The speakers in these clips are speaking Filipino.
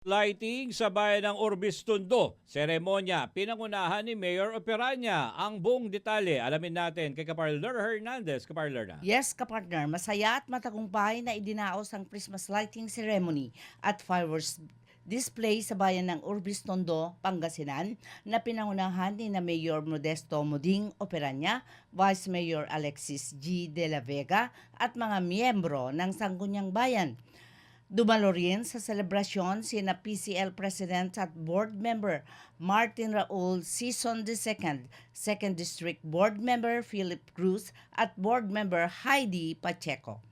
Lighting sa bayan ng Urbis Tondo. Seremonya, pinangunahan ni Mayor Operanya. Ang buong detalye, alamin natin kay Kaparler Hernandez. Kaparler na. Yes, kapartner, masaya at matagumpay na idinaos ang Christmas lighting ceremony at fireworks display sa bayan ng Urbis Tondo, Pangasinan na pinangunahan ni na Mayor Modesto Muding Operanya, Vice Mayor Alexis G. De La Vega at mga miyembro ng Sangguniang Bayan. Dumalo rin sa selebrasyon sina PCL President at Board Member Martin Raul Season II, 2nd District Board Member Philip Cruz at Board Member Heidi Pacheco.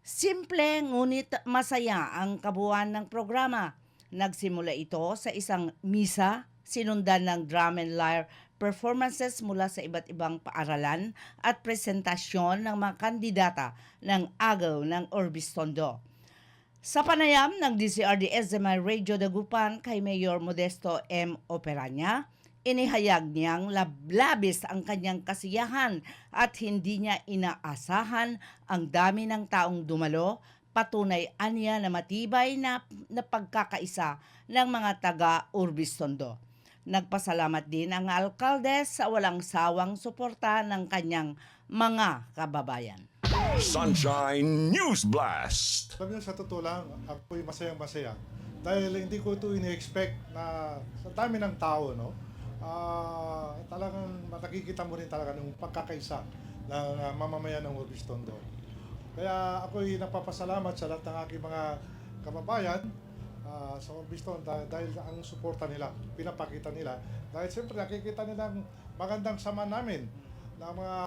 Simple ngunit masaya ang kabuuan ng programa. Nagsimula ito sa isang misa, sinundan ng drum and lyre performances mula sa iba't ibang paaralan at presentasyon ng mga kandidata ng agaw ng Urbis Tondo. Sa panayam ng DCRD-SMI Radio Dagupan kay Mayor Modesto M. Operanya, inihayag niyang lablabis ang kanyang kasiyahan at hindi niya inaasahan ang dami ng taong dumalo, patunay aniya na matibay na pagkakaisa ng mga taga-Urbis Tondo. Nagpasalamat din ang alkalde sa walang sawang suporta ng kanyang mga kababayan. Sunshine News Blast. Sabi niyo, sa totoo lang, ako'y masayang-masaya. Dahil hindi ko ito ini-expect na sa dami ng tao, no? Talagang nakikita mo rin talaga ng pagkakaisa ng mamamayan ng Urbis Tondo. Kaya ako'y napapasalamat sa lahat ng aking mga kababayan sa Urbis Tondo dahil ang suporta nila, pinapakita nila. Dahil siyempre nakikita nila ang magandang sama namin ng mga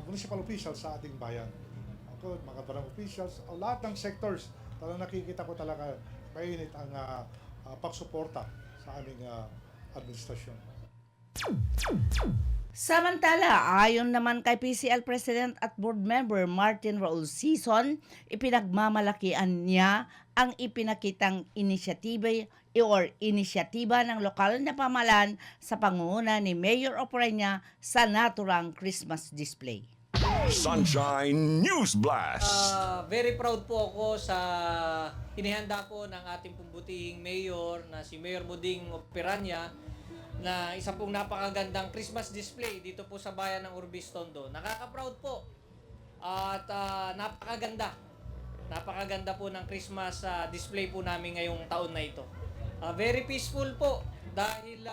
municipal officials sa ating bayan. Ako, mga barang officials, lahat ng sectors, talagang nakikita ko talaga mainit ang pagsuporta sa aming administrasyon. Samantala, ayon naman kay PCL President at Board Member Martin Raul Season, ipinagmamalakian niya ang ipinakitang inisyatiba ng lokal na pamahalaan sa pangunguna ni Mayor Operanya sa naturang Christmas display. Sunshine News Blast. Very proud po ako sa hinihanda ko ng ating pumbutihing mayor na si Mayor Muding Operanya na isa pong napakagandang Christmas display dito po sa bayan ng Urbis Tondo. Nakaka-proud po at napakaganda. Napakaganda po ng Christmas display po namin ngayong taon na ito. Very peaceful po dahil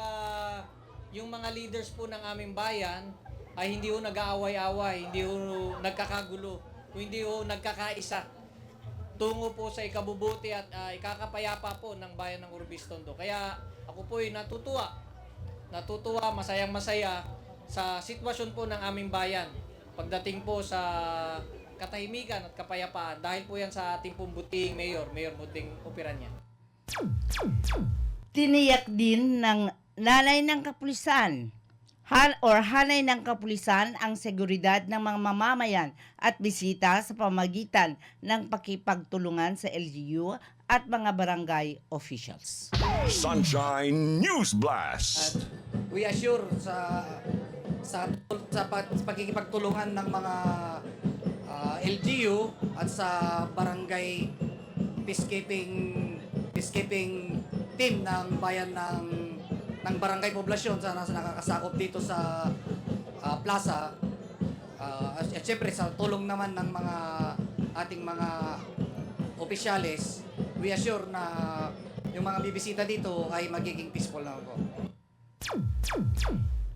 yung mga leaders po ng aming bayan ay hindi ho nag-aaway-away, hindi ho nagkakagulo, hindi ho nagkakaisa tungo po sa ikabubuti at ikakapayapa po ng bayan ng Urbis Tondo. Kaya ako po ay natutuwa, masayang-masaya sa sitwasyon po ng aming bayan pagdating po sa katahimikan at kapayapaan dahil po yan sa ating pumbutihing Mayor Muding Operanya. Tiniyak din ng nanay ng kapulisan hanay ng kapulisan ang seguridad ng mga mamamayan at bisita sa pamagitan ng pakipagtulungan sa LGU at mga barangay officials. Sunshine News Blast. At we assure sa pagkikipagtulungan ng mga LGU at sa barangay peacekeeping team ng bayan ng barangay poblasyon sa nakakasakop dito sa plaza at syempre sa tulong naman ng mga ating mga opisyales, we assure na yung mga bibisita dito ay magiging peaceful na po.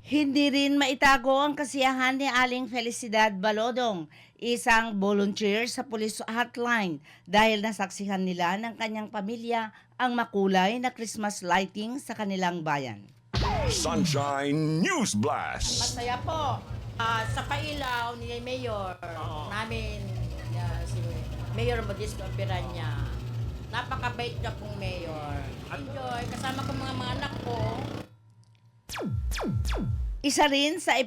Hindi rin maitago ang kasiyahan ni Aling Felicidad Balodong, isang volunteer sa police hotline dahil nasaksihan nila ng kanyang pamilya ang makulay na Christmas lighting sa kanilang bayan. Sunshine News Blast. Masaya po. Sa pailaw ni Mayor namin, si Mayor Modesto Operanya. Napakabait na pong Mayor. Enjoy. Kasama ko mga anak ko. Isa rin sa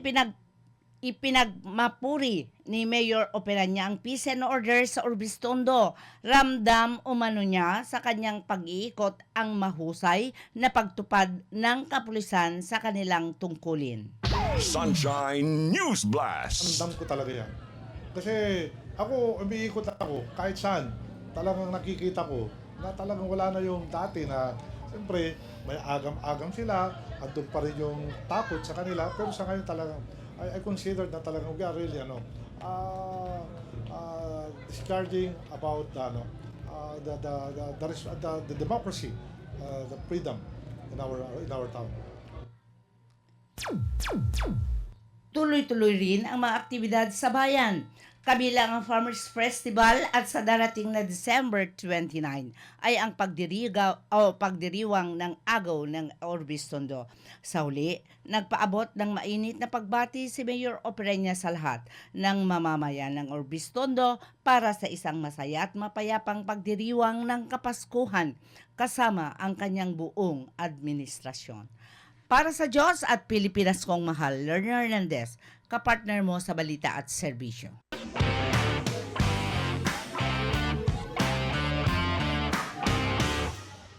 ipinagmapuri ni Mayor Operanya ang peace and order sa Urbis Tondo. Ramdam umano niya sa kanyang pag-iikot ang mahusay na pagtupad ng kapulisan sa kanilang tungkulin. Sunshine News Blast. Ramdam ko talaga yan. Kasi ako, umiikot ako kahit saan. Talagang nakikita ko na talagang wala na yung dati na siyempre may agam-agam sila, andun pa rin yung takot sa kanila, pero sa ngayon talagang I consider na talagang we are really discarding about the democracy, the freedom in our town. Tuloy-tuloy rin ang mga aktibidad sa bayan, kabilang ang Farmers Festival at sa darating na December 29 ay ang pagdiriwang ng agaw ng Orbis Tondo. Sa huli, nagpaabot ng mainit na pagbati si Mayor Opereña sa lahat ng mamamayan ng Orbis Tondo para sa isang masaya at mapayapang pagdiriwang ng Kapaskuhan kasama ang kanyang buong administrasyon. Para sa Diyos at Pilipinas kong mahal, Lerner Hernandez, kapartner mo sa balita at serbisyo.